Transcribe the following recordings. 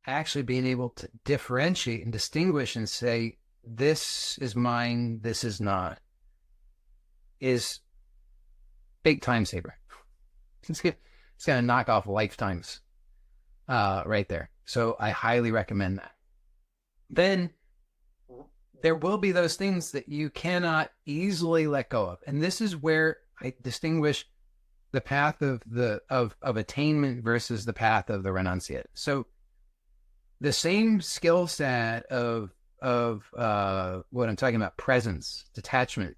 actually being able to differentiate and distinguish and say, this is mine, this is not, is big time saver. It's going to knock off lifetimes right there. So I highly recommend that. Then there will be those things that you cannot easily let go of. And this is where I distinguish the path of attainment versus the path of the renunciate. So the same skill set of what I'm talking about, presence, detachment,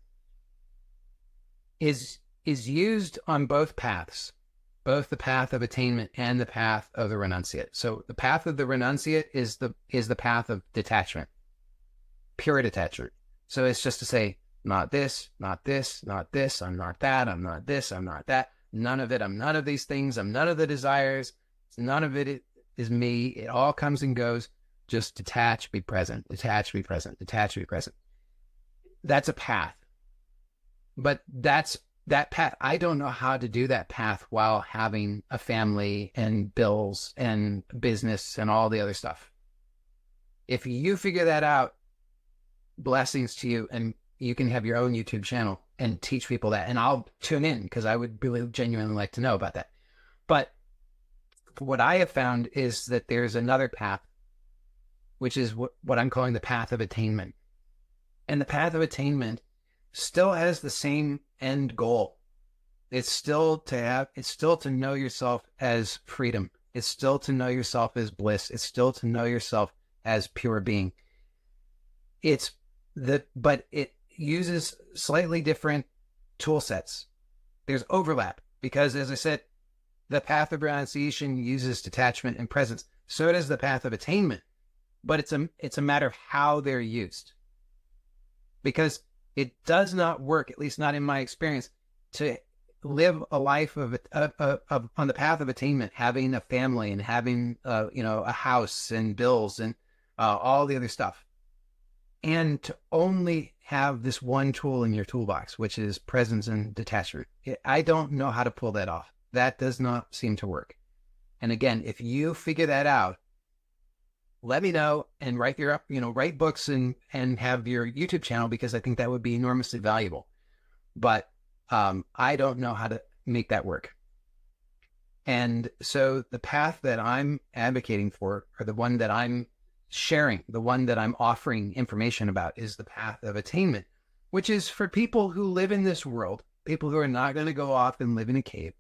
is used on both paths, both the path of attainment and the path of the renunciate. So the path of the renunciate is the path of detachment, pure detachment. So it's just to say, not this, not this, not this, I'm not that, I'm not this, I'm not that, none of it, I'm none of these things, I'm none of the desires, none of it is me, it all comes and goes, just detach, be present, detach, be present, detach, be present. That's a path. But that path, I don't know how to do that path while having a family and bills and business and all the other stuff. If you figure that out, blessings to you, and you can have your own YouTube channel and teach people that. And I'll tune in because I would really genuinely like to know about that. But what I have found is that there's another path, which is what I'm calling the path of attainment. And the path of attainment still has the same end goal. It's still to know yourself as freedom. It's still to know yourself as bliss. It's still to know yourself as pure being. But it uses slightly different tool sets. There's overlap because, as I said, the path of renunciation uses detachment and presence. So does the path of attainment, but it's a matter of how they're used. Because it does not work, at least not in my experience, to live a life of on the path of attainment, having a family and having a house and bills and all the other stuff, and to only have this one tool in your toolbox, which is presence and detachment. I don't know how to pull that off. That does not seem to work. And again, if you figure that out, let me know and write books and have your YouTube channel, because I think that would be enormously valuable. But I don't know how to make that work. And so the path that I'm advocating for, or the one that I'm sharing, the one that I'm offering information about, is the path of attainment, which is for people who live in this world, people who are not going to go off and live in a cave,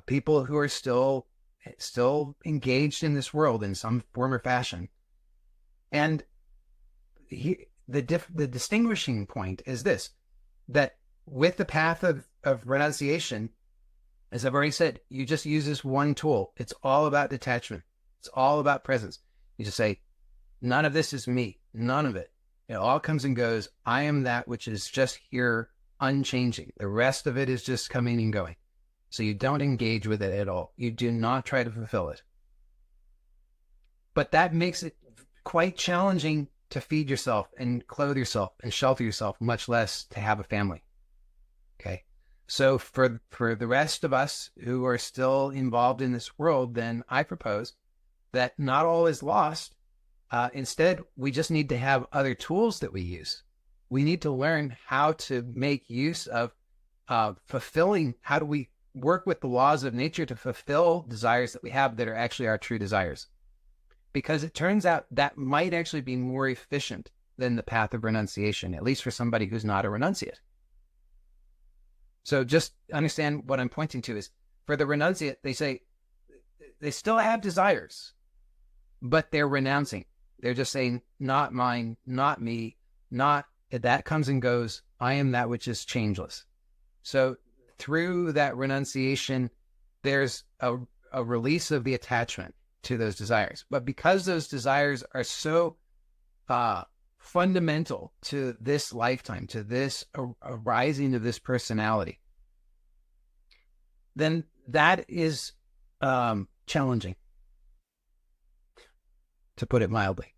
people who are still engaged in this world in some form or fashion. And the distinguishing point is this, that with the path of renunciation, as I've already said, you just use this one tool. It's all about detachment. It's all about presence. You just say, none of this is me, none of it. It all comes and goes. I am that which is just here, unchanging. The rest of it is just coming and going. So you don't engage with it at all. You do not try to fulfill it. But that makes it quite challenging to feed yourself and clothe yourself and shelter yourself, much less to have a family. Okay. So for the rest of us who are still involved in this world, then I propose that not all is lost. Instead, we just need to have other tools that we use. We need to learn how to make use of fulfilling. How do we work with the laws of nature to fulfill desires that we have that are actually our true desires? Because it turns out that might actually be more efficient than the path of renunciation, at least for somebody who's not a renunciate. So just understand what I'm pointing to is, for the renunciate, they say they still have desires, but they're renouncing. They're just saying, not mine, not me, not that comes and goes. I am that which is changeless. So through that renunciation, there's a release of the attachment to those desires. But because those desires are so fundamental to this lifetime, to this arising of this personality, then that is challenging, to put it mildly.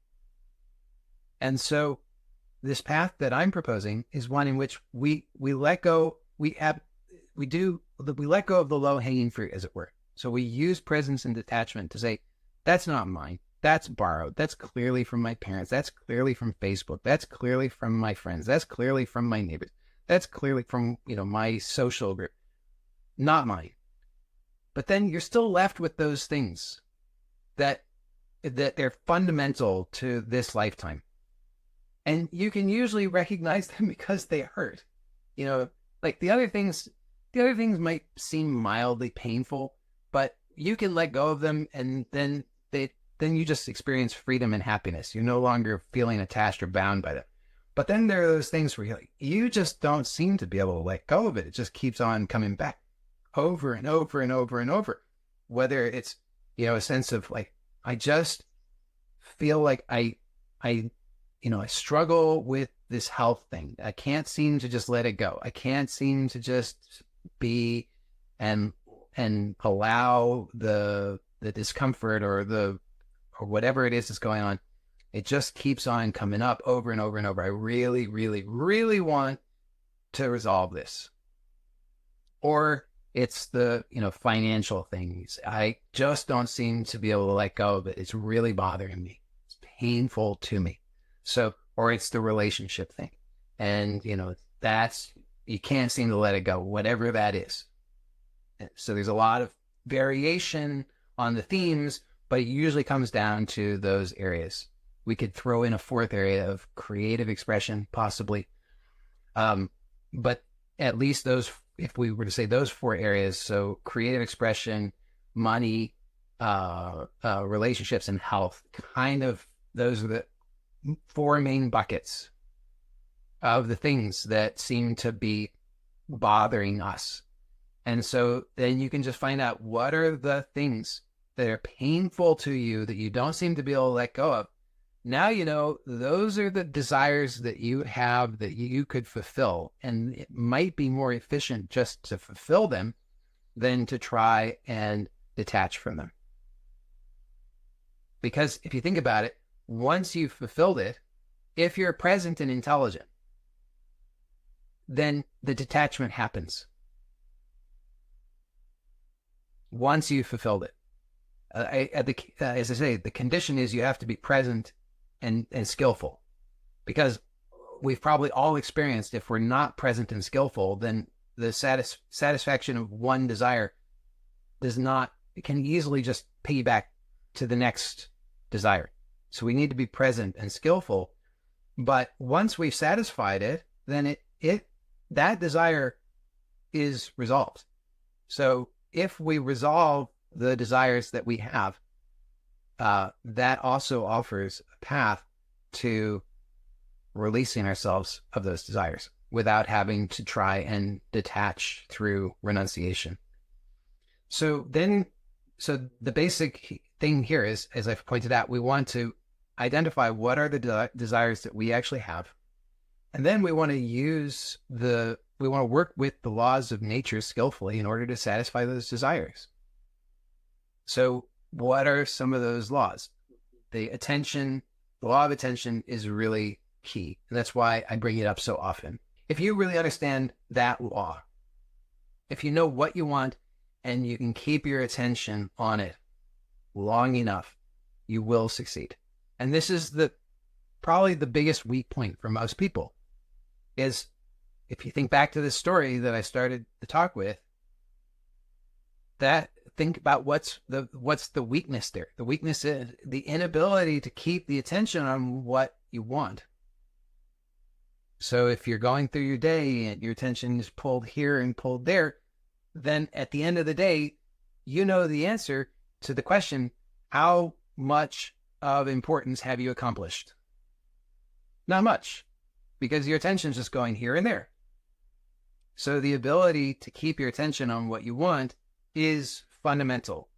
And so this path that I'm proposing is one in which we let go, we let go of the low-hanging fruit, as it were. So we use presence and detachment to say, That's not mine. That's borrowed. That's clearly from my parents. That's clearly from Facebook. That's clearly from my friends. That's clearly from my neighbors. That's clearly from, my social group. Not mine. But then you're still left with those things that they're fundamental to this lifetime. And you can usually recognize them because they hurt. Like the other things might seem mildly painful, but you can let go of them, and then you just experience freedom and happiness. You're no longer feeling attached or bound by them. But then there are those things where you just don't seem to be able to let go of it. It just keeps on coming back over and over and over and over. Whether it's, a sense of like, I just feel like I struggle with this health thing. I can't seem to just let it go. I can't seem to just be and allow the discomfort or whatever it is that's going on. It just keeps on coming up over and over and over. I really, really, really want to resolve this. Or it's the, financial things. I just don't seem to be able to let go of it. It's really bothering me. It's painful to me. So, or it's the relationship thing. And, you can't seem to let it go, whatever that is. So there's a lot of variation on the themes, but it usually comes down to those areas. We could throw in a fourth area of creative expression, possibly. But at least those, if we were to say those four areas, so creative expression, money, relationships, and health, those are the four main buckets of the things that seem to be bothering us. And so then you can just find out what are the things that are painful to you that you don't seem to be able to let go of. Now, those are the desires that you have that you could fulfill. And it might be more efficient just to fulfill them than to try and detach from them. Because if you think about it, once you've fulfilled it, if you're present and intelligent, then the detachment happens. Once you've fulfilled it. As I say, the condition is you have to be present and skillful, because we've probably all experienced, if we're not present and skillful, then the satisfaction of one desire it can easily just piggyback to the next desire. So we need to be present and skillful. But once we've satisfied it, then that desire is resolved. So if we resolve the desires that we have, that also offers a path to releasing ourselves of those desires without having to try and detach through renunciation. So the basic thing here is, as I've pointed out, we want to identify what are the desires that we actually have. And then we want to work with the laws of nature skillfully in order to satisfy those desires. So what are some of those laws? The law of attention is really key. And that's why I bring it up so often. If you really understand that law, if you know what you want and you can keep your attention on it long enough, you will succeed. And this is probably the biggest weak point for most people is, if you think back to the story that I started the talk with, think about what's the weakness there. The weakness is the inability to keep the attention on what you want. So if you're going through your day and your attention is pulled here and pulled there, then at the end of the day, you know the answer to the question, how much of importance have you accomplished? Not much, because your attention is just going here and there. So the ability to keep your attention on what you want is fundamental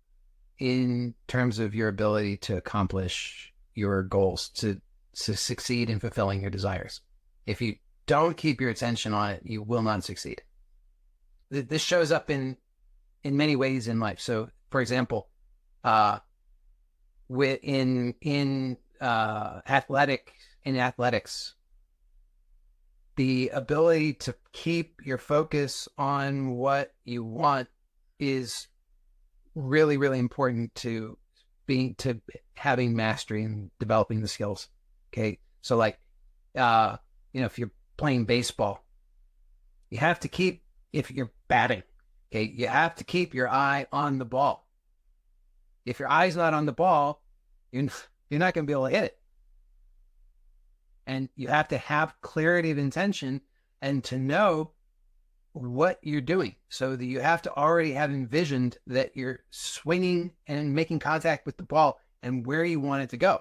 in terms of your ability to accomplish your goals, to succeed in fulfilling your desires. If you don't keep your attention on it, you will not succeed. This shows up in many ways in life. So, for example, in athletics, the ability to keep your focus on what you want is really, really important to having mastery and developing the skills. Okay. So like, if you're playing baseball, you have to keep, if you're batting, okay, you have to keep your eye on the ball. If your eye's not on the ball, you're not going to be able to hit it. And you have to have clarity of intention and to know what you're doing, so that you have to already have envisioned that you're swinging and making contact with the ball and where you want it to go.